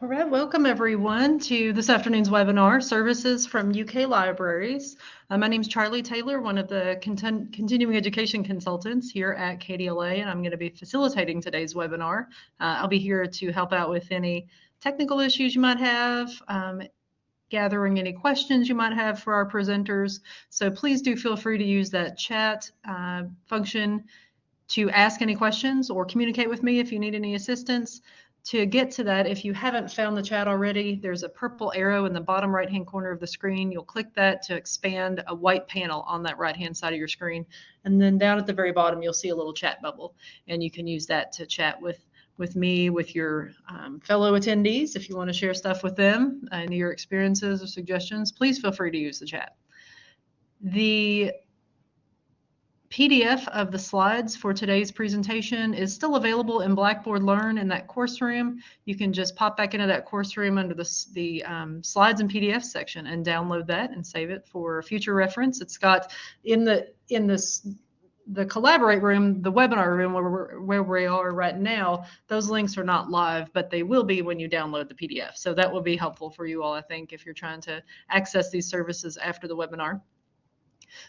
All right, welcome everyone to this afternoon's webinar, Services from UK Libraries. My name is Charlie Taylor, one of the continuing education consultants here at KDLA, and I'm going to be facilitating today's webinar. I'll be here to help out with any technical issues you might have, gathering any questions you might have for our presenters. So please do feel free to use that chat function to ask any questions or communicate with me if you need any assistance. To get to that, if you haven't found the chat already, there's a purple arrow in the bottom right-hand corner of the screen. You'll click that to expand a white panel on that right-hand side of your screen. And then down at the very bottom, you'll see a little chat bubble. And you can use that to chat with me, with your fellow attendees. If you want to share stuff with them and your experiences or suggestions, please feel free to use the chat. The PDF of the slides for today's presentation is still available in Blackboard Learn in that course room. You can just pop back into that course room under the slides and PDF section and download that and save it for future reference. It's got in the Collaborate room, the webinar room where we are right now, those links are not live, but they will be when you download the PDF. So that will be helpful for you all, I think, if you're trying to access these services after the webinar.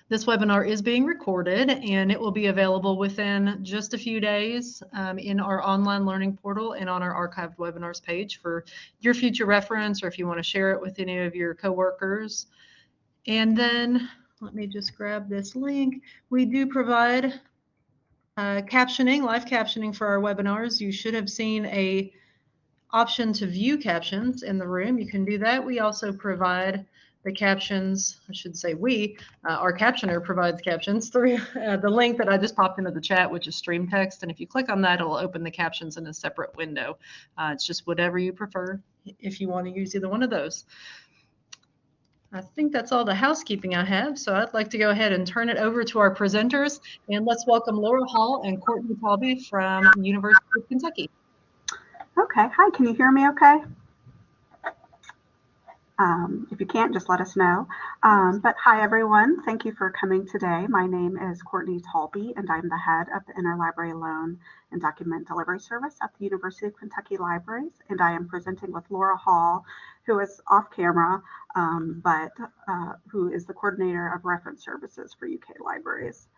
This webinar is being recorded and it will be available within just a few days in our online learning portal and on our archived webinars page for your future reference, or if you want to share it with any of your coworkers. And then let me just grab this link. We do provide captioning, live captioning for our webinars. You should have seen a option to view captions in the room. You can do that. We also provide the captions, I should say our captioner provides captions through the link that I just popped into the chat, which is Stream Text. And if you click on that, it'll open the captions in a separate window. It's just whatever you prefer if you want to use either one of those. I think that's all the housekeeping I have. So I'd like to go ahead and turn it over to our presenters. And let's welcome Laura Hall and Courtney Talby from University of Kentucky. Okay, hi, can you hear me okay? If you can't, just let us know. But hi, everyone. Thank you for coming today. My name is Courtney Talby, and I'm the head of the Interlibrary Loan and Document Delivery Service at the University of Kentucky Libraries. And I am presenting with Laura Hall, who is off camera, but who is the coordinator of reference services for UK Libraries.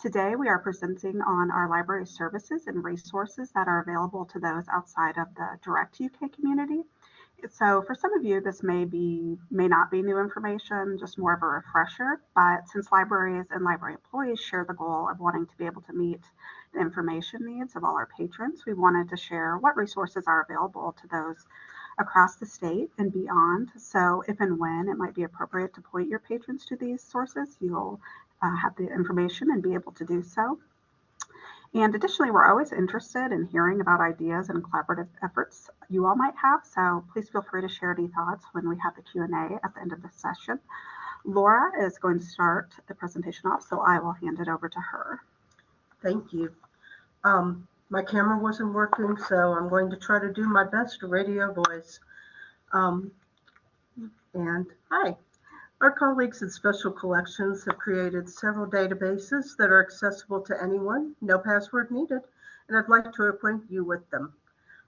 Today, we are presenting on our library services and resources that are available to those outside of the direct UK community. So for some of you, this may not be new information, just more of a refresher, but since libraries and library employees share the goal of wanting to be able to meet the information needs of all our patrons, we wanted to share what resources are available to those across the state and beyond. So if and when it might be appropriate to point your patrons to these sources, you'll have the information and be able to do so. And additionally, we're always interested in hearing about ideas and collaborative efforts you all might have, so please feel free to share any thoughts when we have the Q&A at the end of the session. Laura is going to start the presentation off, so I will hand it over to her. Thank you. My camera wasn't working, so I'm going to try to do my best radio voice. And hi. Our colleagues at Special Collections have created several databases that are accessible to anyone, no password needed, and I'd like to acquaint you with them.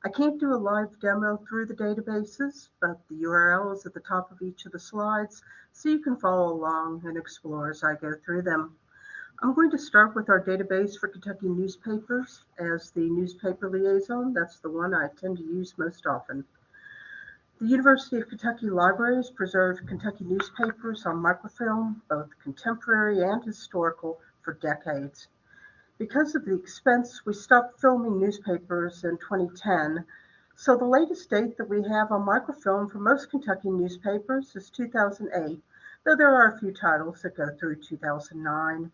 I can't do a live demo through the databases, but the URL is at the top of each of the slides, so you can follow along and explore as I go through them. I'm going to start with our database for Kentucky newspapers. As the newspaper liaison, that's the one I tend to use most often. The University of Kentucky Libraries preserved Kentucky newspapers on microfilm, both contemporary and historical, for decades. Because of the expense, we stopped filming newspapers in 2010, so the latest date that we have on microfilm for most Kentucky newspapers is 2008, though there are a few titles that go through 2009.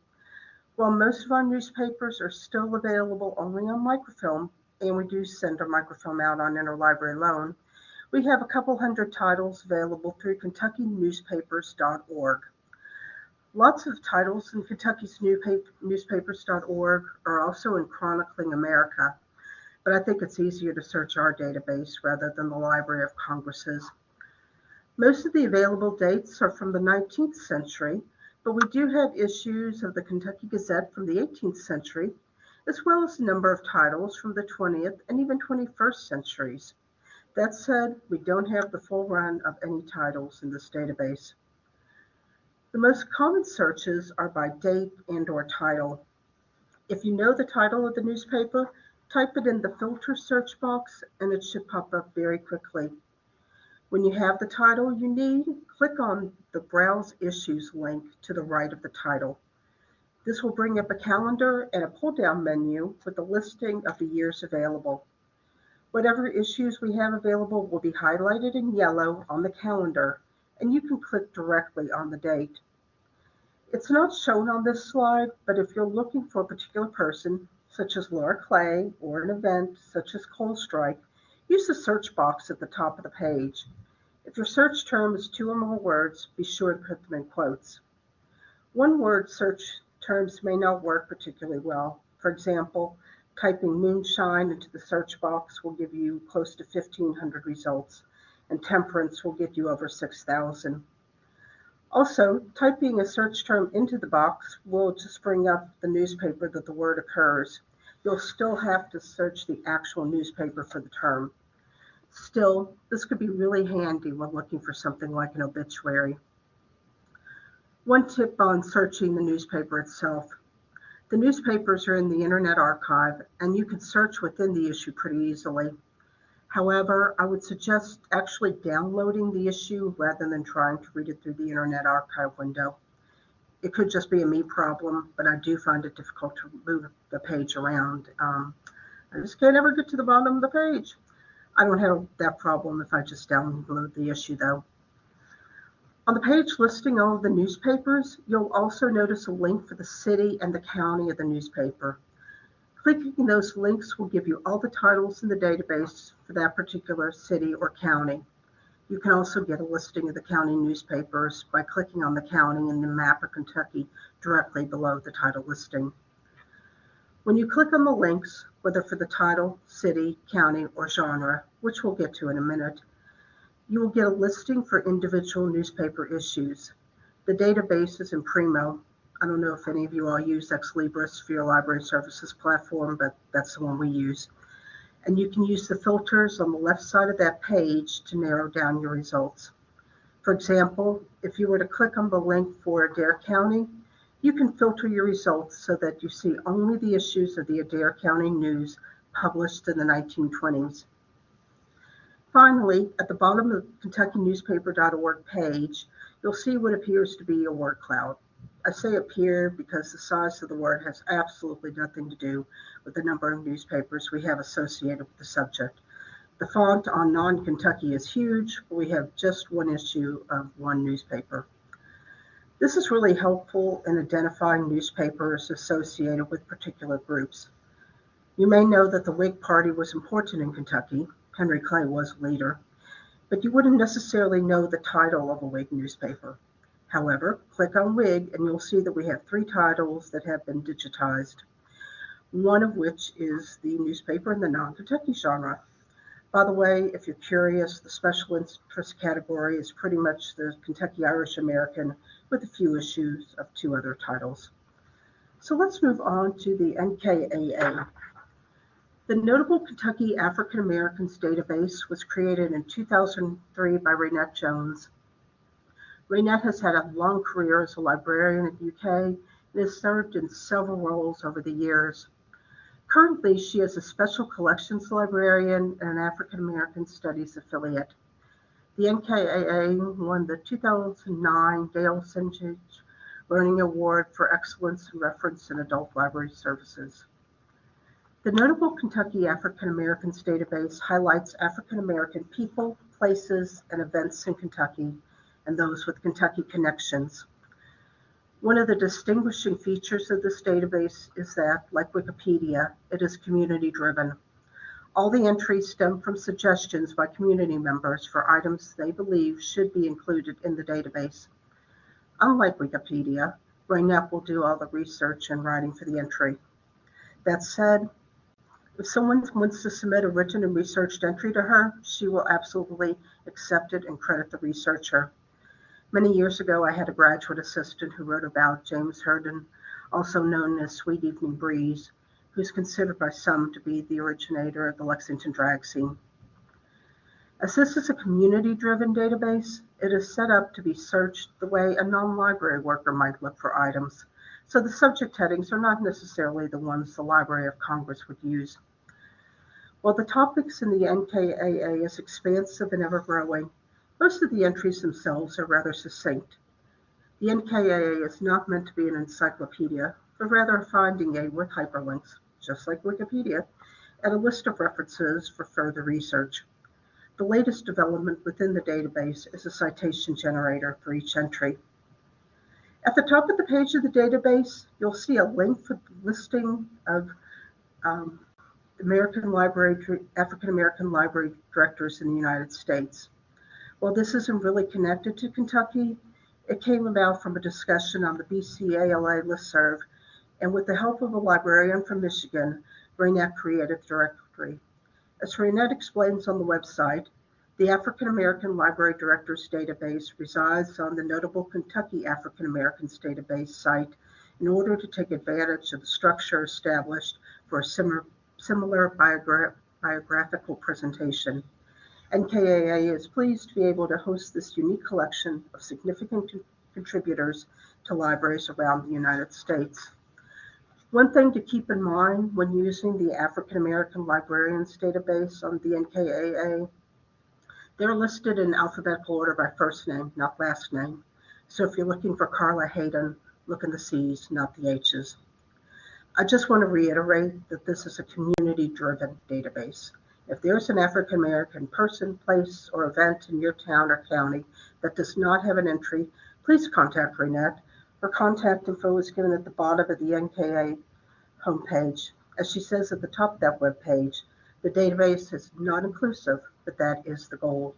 While most of our newspapers are still available only on microfilm, and we do send our microfilm out on interlibrary loan, we have a couple hundred titles available through KentuckyNewspapers.org. Lots of titles in Kentucky's newspapers.org are also in Chronicling America, but I think it's easier to search our database rather than the Library of Congress's. Most of the available dates are from the 19th century, but we do have issues of the Kentucky Gazette from the 18th century, as well as a number of titles from the 20th and even 21st centuries. That said, we don't have the full run of any titles in this database. The most common searches are by date and/or title. If you know the title of the newspaper, type it in the filter search box and it should pop up very quickly. When you have the title you need, click on the Browse Issues link to the right of the title. This will bring up a calendar and a pull-down menu with a listing of the years available. Whatever issues we have available will be highlighted in yellow on the calendar, and you can click directly on the date. It's not shown on this slide, but if you're looking for a particular person, such as Laura Clay, or an event such as Coal Strike, use the search box at the top of the page. If your search term is 2 or more words, be sure to put them in quotes. One-word search terms may not work particularly well. For example, typing moonshine into the search box will give you close to 1,500 results, and temperance will get you over 6,000. Also, typing a search term into the box will just bring up the newspaper that the word occurs. You'll still have to search the actual newspaper for the term. Still, this could be really handy when looking for something like an obituary. One tip on searching the newspaper itself. The newspapers are in the Internet Archive, and you can search within the issue pretty easily. However, I would suggest actually downloading the issue rather than trying to read it through the Internet Archive window. It could just be a me problem, but I do find it difficult to move the page around. I just can't ever get to the bottom of the page. I don't have that problem if I just download the issue though. On the page listing all of the newspapers, you'll also notice a link for the city and the county of the newspaper. Clicking those links will give you all the titles in the database for that particular city or county. You can also get a listing of the county newspapers by clicking on the county in the map of Kentucky directly below the title listing. When you click on the links, whether for the title, city, county, or genre, which we'll get to in a minute, you will get a listing for individual newspaper issues. The database is in Primo. I don't know if any of you all use Ex Libris for your library services platform, but that's the one we use. And you can use the filters on the left side of that page to narrow down your results. For example, if you were to click on the link for Adair County, you can filter your results so that you see only the issues of the Adair County News published in the 1920s. Finally, at the bottom of the KentuckyNewspaper.org page, you'll see what appears to be a word cloud. I say appear because the size of the word has absolutely nothing to do with the number of newspapers we have associated with the subject. The font on non-Kentucky is huge, but we have just one issue of one newspaper. This is really helpful in identifying newspapers associated with particular groups. You may know that the Whig Party was important in Kentucky. Henry Clay was leader, but you wouldn't necessarily know the title of a Whig newspaper. However, click on Whig and you'll see that we have 3 titles that have been digitized, one of which is the newspaper in the non-Kentucky genre. By the way, if you're curious, the special interest category is pretty much the Kentucky Irish American with a few issues of 2 other titles. So let's move on to the NKAA. The Notable Kentucky African Americans database was created in 2003 by Raynette Jones. Raynette has had a long career as a librarian in the UK and has served in several roles over the years. Currently, she is a special collections librarian and an African American Studies affiliate. The NKAA won the 2009 Dale Singage Learning Award for Excellence in Reference in Adult Library Services. The Notable Kentucky African Americans database highlights African American people, places, and events in Kentucky, and those with Kentucky connections. One of the distinguishing features of this database is that, like Wikipedia, it is community-driven. All the entries stem from suggestions by community members for items they believe should be included in the database. Unlike Wikipedia, Raynette will do all the research and writing for the entry. That said, if someone wants to submit a written and researched entry to her, she will absolutely accept it and credit the researcher. Many years ago, I had a graduate assistant who wrote about James Herndon, also known as Sweet Evening Breeze, who's considered by some to be the originator of the Lexington drag scene. As this is a community-driven database, it is set up to be searched the way a non-library worker might look for items, so the subject headings are not necessarily the ones the Library of Congress would use. While the topics in the NKAA is expansive and ever-growing, most of the entries themselves are rather succinct. The NKAA is not meant to be an encyclopedia, but rather a finding aid with hyperlinks, just like Wikipedia, and a list of references for further research. The latest development within the database is a citation generator for each entry. At the top of the page of the database, you'll see a link for the listing of African American library directors in the United States. While this isn't really connected to Kentucky, it came about from a discussion on the BCALA listserv, and with the help of a librarian from Michigan, Raynette created the directory. As Raynette explains on the website, the African American Library Directors Database resides on the notable Kentucky African Americans Database site in order to take advantage of the structure established for a similar biographical presentation. NKAA is pleased to be able to host this unique collection of significant contributors to libraries around the United States. One thing to keep in mind when using the African American Librarians database on the NKAA, they're listed in alphabetical order by first name, not last name. So if you're looking for Carla Hayden, look in the C's, not the H's. I just want to reiterate that this is a community-driven database. If there's an African American person, place, or event in your town or county that does not have an entry, please contact Raynette. Her contact info is given at the bottom of the NKA homepage. As she says at the top of that web page, the database is not inclusive, but that is the goal.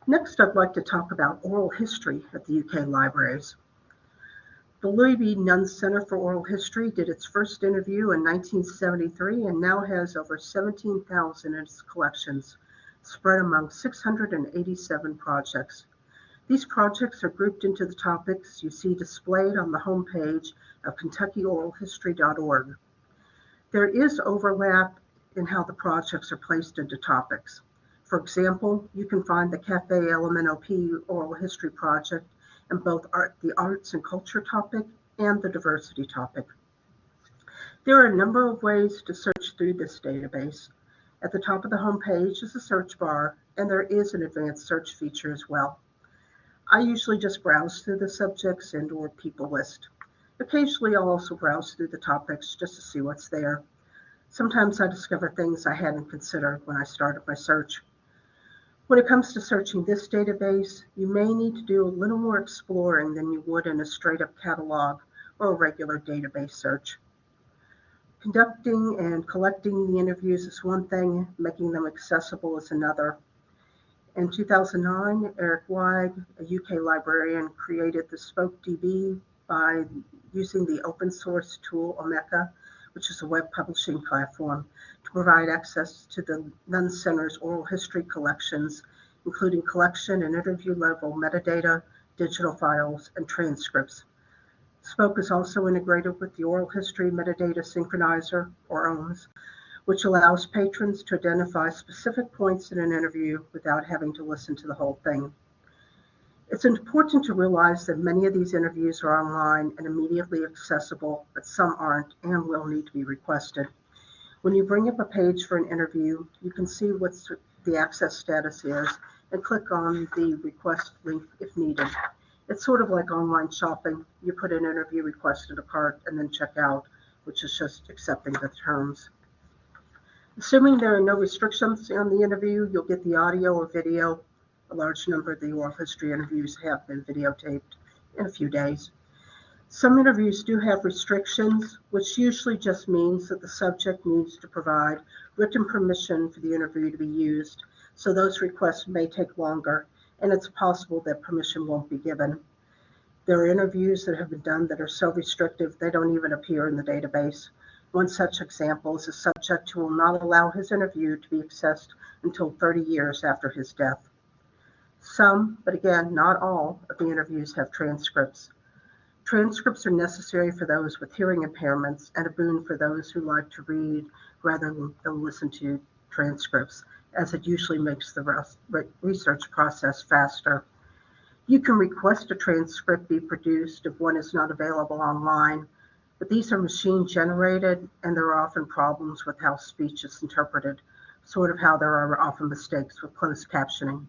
Next, I'd like to talk about oral history at the UK libraries. The Louis B. Nunn Center for Oral History did its first interview in 1973 and now has over 17,000 in its collections, spread among 687 projects. These projects are grouped into the topics you see displayed on the homepage of KentuckyOralHistory.org. There is overlap in how the projects are placed into topics. For example, you can find the Cafe LMNOP Oral History Project in both the arts and culture topic and the diversity topic. There are a number of ways to search through this database. At the top of the homepage is a search bar, and there is an advanced search feature as well. I usually just browse through the subjects and/or people list. Occasionally, I'll also browse through the topics just to see what's there. Sometimes I discover things I hadn't considered when I started my search. When it comes to searching this database, you may need to do a little more exploring than you would in a straight-up catalog or a regular database search. Conducting and collecting the interviews is one thing, making them accessible is another. In 2009, Eric Weig, a UK librarian, created the SpokeDB by using the open source tool Omeka, which is a web publishing platform, to provide access to the Nunn Center's oral history collections, including collection and interview level metadata, digital files, and transcripts. Spoke is also integrated with the Oral History Metadata Synchronizer, or OMS, which allows patrons to identify specific points in an interview without having to listen to the whole thing. It's important to realize that many of these interviews are online and immediately accessible, but some aren't and will need to be requested. When you bring up a page for an interview, you can see what the access status is and click on the request link if needed. It's sort of like online shopping. You put an interview request in a cart and then check out, which is just accepting the terms. Assuming there are no restrictions on the interview, you'll get the audio or video. A large number of the oral history interviews have been videotaped in a few days. Some interviews do have restrictions, which usually just means that the subject needs to provide written permission for the interview to be used, so those requests may take longer, and it's possible that permission won't be given. There are interviews that have been done that are so restrictive they don't even appear in the database. One such example is a subject who will not allow his interview to be accessed until 30 years after his death. Some, but again, not all, of the interviews have transcripts. Transcripts are necessary for those with hearing impairments and a boon for those who like to read rather than listen to transcripts, as it usually makes the research process faster. You can request a transcript be produced if one is not available online, but these are machine generated and there are often problems with how speech is interpreted, sort of how there are often mistakes with closed captioning.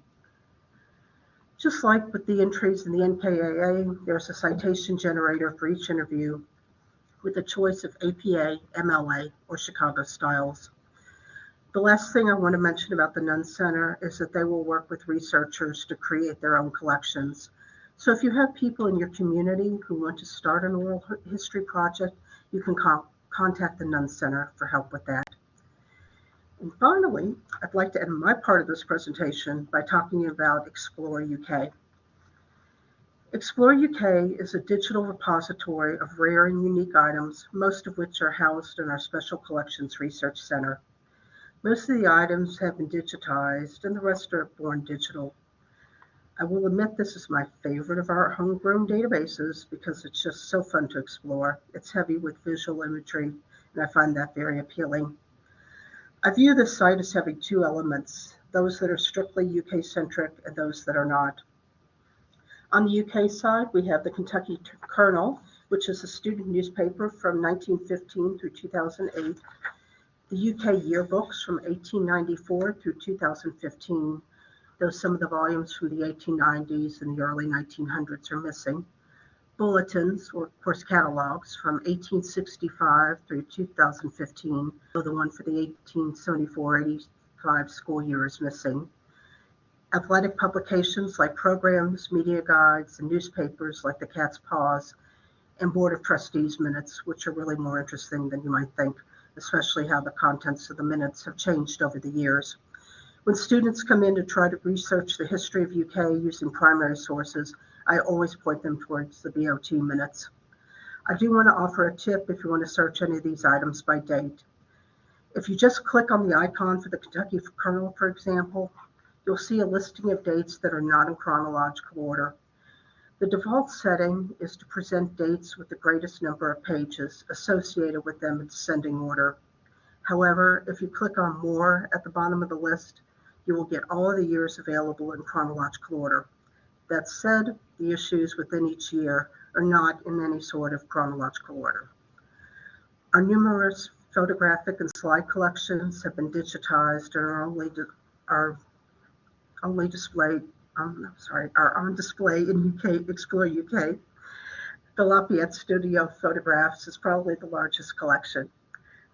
Just like with the entries in the NKAA, there's a citation generator for each interview with a choice of APA, MLA, or Chicago styles. The last thing I want to mention about the Nunn Center is that they will work with researchers to create their own collections. So if you have people in your community who want to start an oral history project, you can contact the Nunn Center for help with that. And finally, I'd like to end my part of this presentation by talking about Explore UK. Explore UK is a digital repository of rare and unique items, most of which are housed in our Special Collections Research Center. Most of the items have been digitized and the rest are born digital. I will admit this is my favorite of our homegrown databases because it's just so fun to explore. It's heavy with visual imagery, and I find that very appealing. I view this site as having two elements, those that are strictly UK-centric and those that are not. On the UK side, we have the Kentucky Colonel, which is a student newspaper from 1915 through 2008, the UK yearbooks from 1894 through 2015, though some of the volumes from the 1890s and the early 1900s are missing. Bulletins, or of course catalogs, from 1865 through 2015, though the one for the 1874-85 school year is missing. Athletic publications like programs, media guides, and newspapers like the Cat's Paws, and Board of Trustees minutes, which are really more interesting than you might think, especially how the contents of the minutes have changed over the years. When students come in to try to research the history of UK using primary sources, I always point them towards the BOT minutes. I do want to offer a tip if you want to search any of these items by date. If you just click on the icon for the Kentucky Colonel, for example, you'll see a listing of dates that are not in chronological order. The default setting is to present dates with the greatest number of pages associated with them in descending order. However, if you click on More at the bottom of the list, you will get all of the years available in chronological order. That said, the issues within each year are not in any sort of chronological order. Our numerous photographic and slide collections have been digitized and are on display in Explore UK. The Lafayette Studio photographs is probably the largest collection.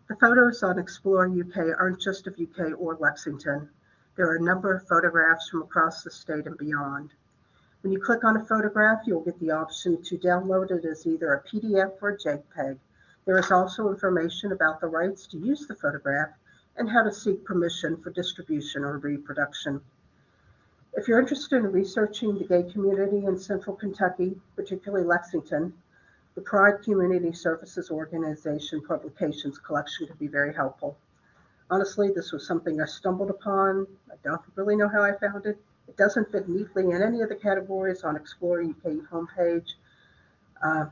The photos on Explore UK aren't just of UK or Lexington. There are a number of photographs from across the state and beyond. When you click on a photograph, you'll get the option to download it as either a PDF or a JPEG. There is also information about the rights to use the photograph and how to seek permission for distribution or reproduction. If you're interested in researching the gay community in Central Kentucky, particularly Lexington, the Pride Community Services Organization publications collection could be very helpful. Honestly, this was something I stumbled upon. I don't really know how I found it. It doesn't fit neatly in any of the categories on Explore UK homepage.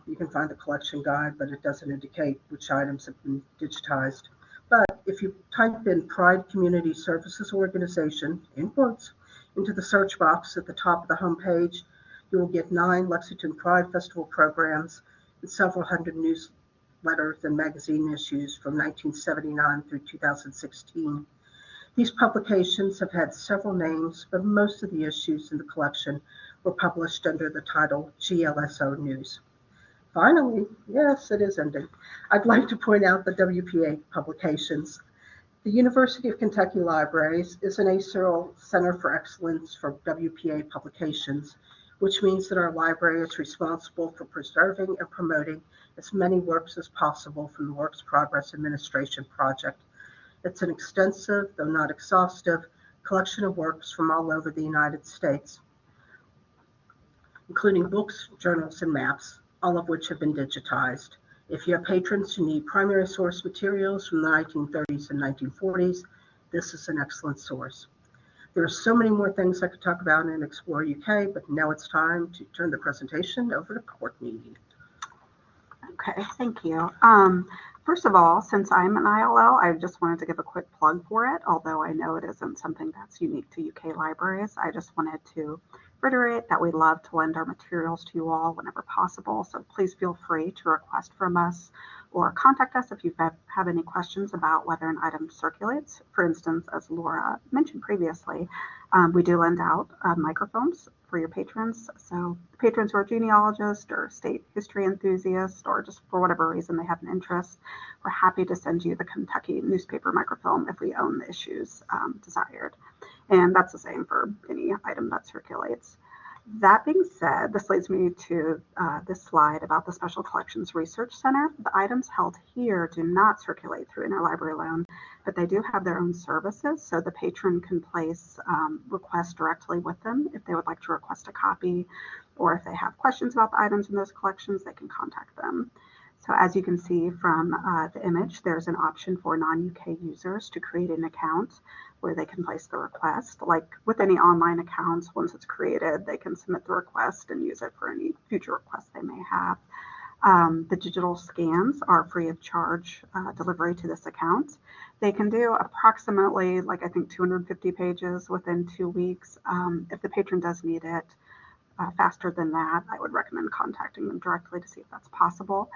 You can find the collection guide, but it doesn't indicate which items have been digitized. But if you type in Pride Community Services Organization, in quotes, into the search box at the top of the homepage, you will get 9 Lexington Pride Festival programs and several hundred newsletters and magazine issues from 1979 through 2016. These publications have had several names, but most of the issues in the collection were published under the title GLSO News. Finally, yes, it is ending. I'd like to point out the WPA publications. The University of Kentucky Libraries is an ACERL Center for Excellence for WPA publications, which means that our library is responsible for preserving and promoting as many works as possible from the Works Progress Administration project. It's an extensive, though not exhaustive, collection of works from all over the United States, including books, journals, and maps, all of which have been digitized. If you have patrons who need primary source materials from the 1930s and 1940s, this is an excellent source. There are so many more things I could talk about in Explore UK, but now it's time to turn the presentation over to Courtney. Okay, thank you. First of all, since I'm an ILL, I just wanted to give a quick plug for it, although I know it isn't something that's unique to UK libraries. I just wanted to reiterate that we love to lend our materials to you all whenever possible, so please feel free to request from us or contact us if you have any questions about whether an item circulates. For instance, as Laura mentioned previously, we do lend out microfilms for your patrons. So patrons who are genealogists or state history enthusiasts, or just for whatever reason they have an interest, we're happy to send you the Kentucky newspaper microfilm if we own the issues desired. And that's the same for any item that circulates. That being said, this leads me to this slide about the Special Collections Research Center. The items held here do not circulate through interlibrary loan, but they do have their own services, so the patron can place requests directly with them if they would like to request a copy, or if they have questions about the items in those collections, they can contact them. So as you can see from the image, there's an option for non-UK users to create an account where they can place the request. Like with any online accounts, once it's created, they can submit the request and use it for any future requests they may have. The digital scans are free of charge delivery to this account. They can do approximately, like I think 250 pages within 2 weeks. If the patron does need it faster than that, I would recommend contacting them directly to see if that's possible.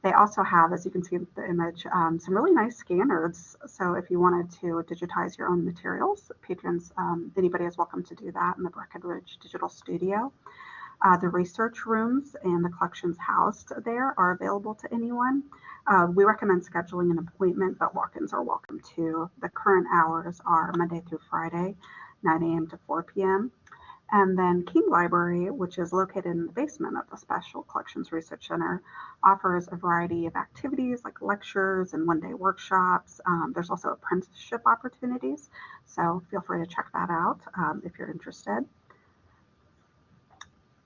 They also have, as you can see in the image, some really nice scanners. So if you wanted to digitize your own materials, patrons, anybody is welcome to do that in the Breckenridge Digital Studio. The research rooms and the collections housed there are available to anyone. We recommend scheduling an appointment, but walk-ins are welcome too. The current hours are Monday through Friday, 9 a.m. to 4 p.m. And then King Library, which is located in the basement of the Special Collections Research Center, offers a variety of activities like lectures and one-day workshops. There's also apprenticeship opportunities, so feel free to check that out if you're interested.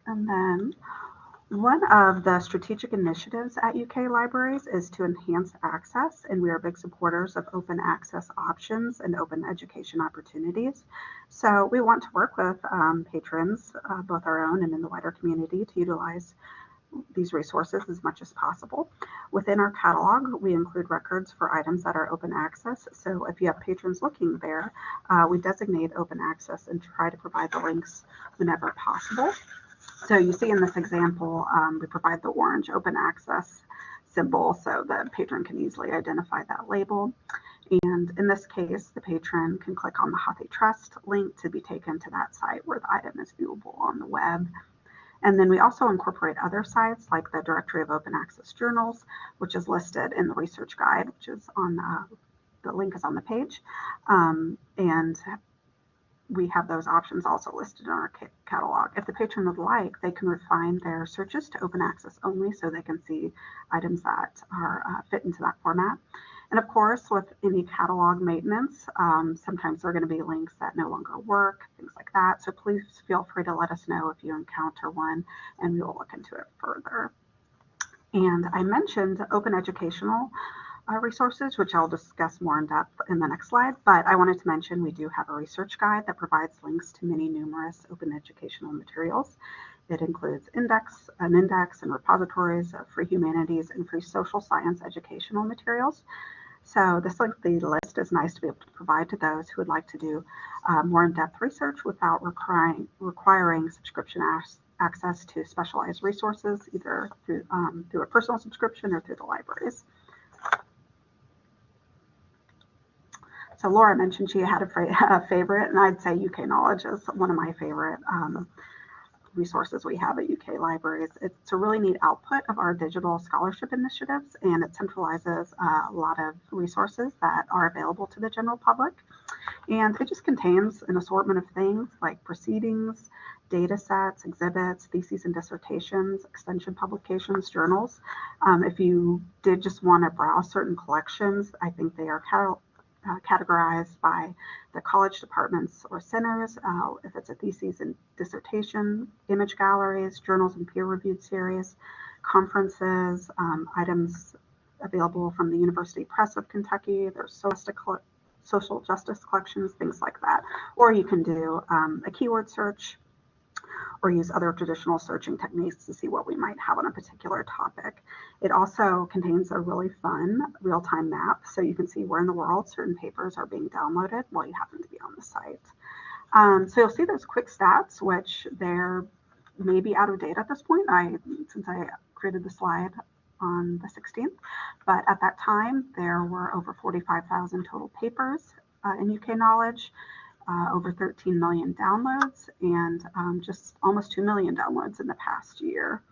And then one of the strategic initiatives at UK Libraries is to enhance access, and we are big supporters of open access options and open education opportunities. So we want to work with patrons, both our own and in the wider community, to utilize these resources as much as possible. Within our catalog, we include records for items that are open access. So if you have patrons looking there, we designate open access and try to provide the links whenever possible. So you see in this example, we provide the orange open access symbol so the patron can easily identify that label. And in this case, the patron can click on the HathiTrust link to be taken to that site where the item is viewable on the web. And then we also incorporate other sites like the Directory of Open Access Journals, which is listed in the research guide, which is on the link is on the page. And we have those options also listed in our catalog. If the patron would like, they can refine their searches to open access only so they can see items that are fit into that format. And of course, with any catalog maintenance, sometimes there are going to be links that no longer work, things like that. So please feel free to let us know if you encounter one, and we will look into it further. And I mentioned open educational resources, which I'll discuss more in depth in the next slide, but I wanted to mention we do have a research guide that provides links to many numerous open educational materials. It includes an index and repositories of free humanities and free social science educational materials. So this lengthy list is nice to be able to provide to those who would like to do more in-depth research without requiring subscription access to specialized resources, either through a personal subscription or through the libraries. So Laura mentioned she had a favorite, and I'd say UK Knowledge is one of my favorite resources we have at UK Libraries. It's a really neat output of our digital scholarship initiatives, and it centralizes a lot of resources that are available to the general public. And it just contains an assortment of things like proceedings, data sets, exhibits, theses and dissertations, extension publications, journals. If you did just want to browse certain collections, I think they are categorized by the college departments or centers, if it's a thesis and dissertation, image galleries, journals and peer-reviewed series, conferences, items available from the University Press of Kentucky, there's social justice collections, things like that. Or you can do a keyword search, or use other traditional searching techniques to see what we might have on a particular topic. It also contains a really fun real-time map, so you can see where in the world certain papers are being downloaded while you happen to be on the site. So you'll see those quick stats, which they're maybe out of date at this point, since I created the slide on the 16th, but at that time there were over 45,000 total papers in UK Knowledge, over 13 million downloads, and just almost 2 million downloads in the past year.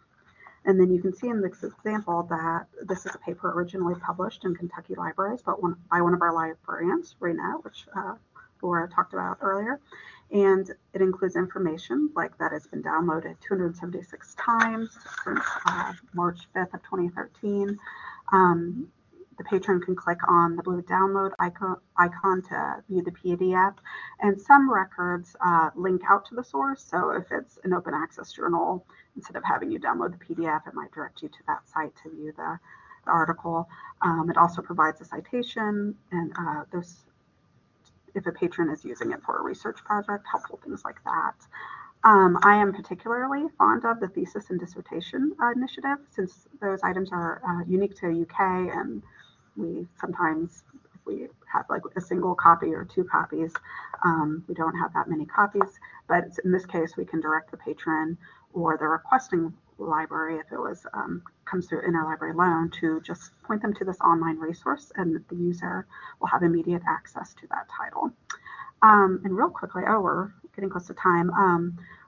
And then you can see in this example that this is a paper originally published in Kentucky libraries, but by one of our librarians, Raina, which Laura talked about earlier. And it includes information like that has been downloaded 276 times since March 5th of 2013. The patron can click on the blue download icon to view the PDF, and some records link out to the source. So if it's an open access journal, instead of having you download the PDF, it might direct you to that site to view the article. It also provides a citation, and if a patron is using it for a research project, helpful things like that. I am particularly fond of the thesis and dissertation initiative, since those items are unique to UK, and we sometimes, if we have like a single copy or 2 copies, we don't have that many copies, but in this case we can direct the patron or the requesting library, if it was comes through interlibrary loan, to just point them to this online resource, and the user will have immediate access to that title. And real quickly, we're getting close to time.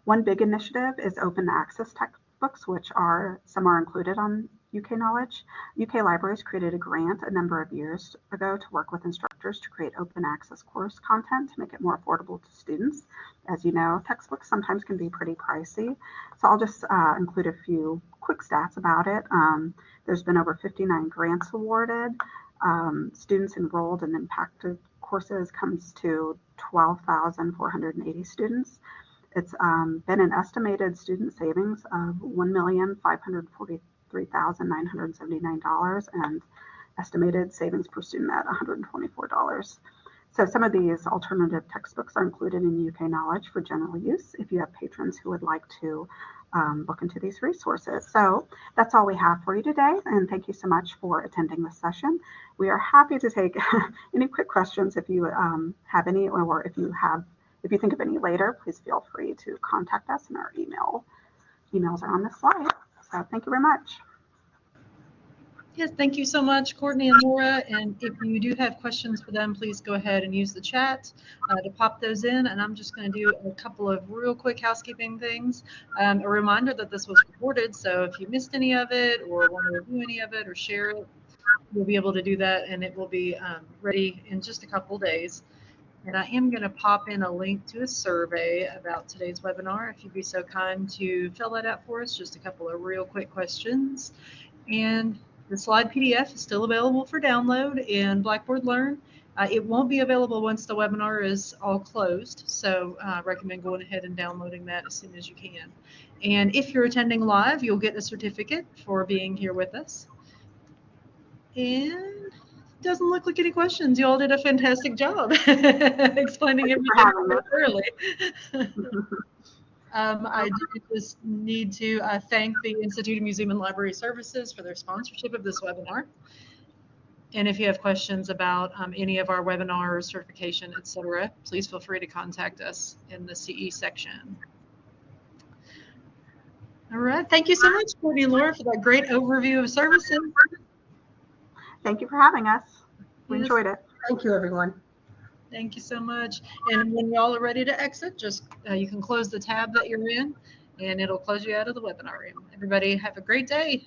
One big initiative is open access textbooks, which some are included on UK Knowledge. UK libraries created a grant a number of years ago to work with instructors to create open access course content to make it more affordable to students. As you know, textbooks sometimes can be pretty pricey. So I'll just include a few quick stats about it. There's been over 59 grants awarded. Students enrolled in impacted courses comes to 12,480 students. It's been an estimated student savings of $1,543,979 and estimated savings per student at $124. So some of these alternative textbooks are included in UK Knowledge for general use if you have patrons who would like to look into these resources. So that's all we have for you today, and thank you so much for attending this session. We are happy to take any quick questions if you have any, or if you think of any later, please feel free to contact us, and our emails are on this slide. So thank you very much. Yes, thank you so much, Courtney and Laura. And if you do have questions for them, please go ahead and use the chat to pop those in. And I'm just going to do a couple of real quick housekeeping things. A reminder that this was recorded, so if you missed any of it or want to review any of it or share it, you'll be able to do that, and it will be ready in just a couple days. And I am going to pop in a link to a survey about today's webinar. If you'd be so kind to fill that out for us, just a couple of real quick questions. And the slide PDF is still available for download in Blackboard Learn. It won't be available once the webinar is all closed, so I recommend going ahead and downloading that as soon as you can. And if you're attending live, you'll get a certificate for being here with us. And doesn't look like any questions. You all did a fantastic job explaining everything thoroughly. I do just need to thank the Institute of Museum and Library Services for their sponsorship of this webinar. And if you have questions about any of our webinars, certification, etc., please feel free to contact us in the CE section. All right. Thank you so much, Courtney and Laura, for that great overview of services. Thank you for having us. We enjoyed it. Thank you, everyone. Thank you so much. And when y'all are ready to exit, just you can close the tab that you're in, and it'll close you out of the webinar room. Everybody have a great day.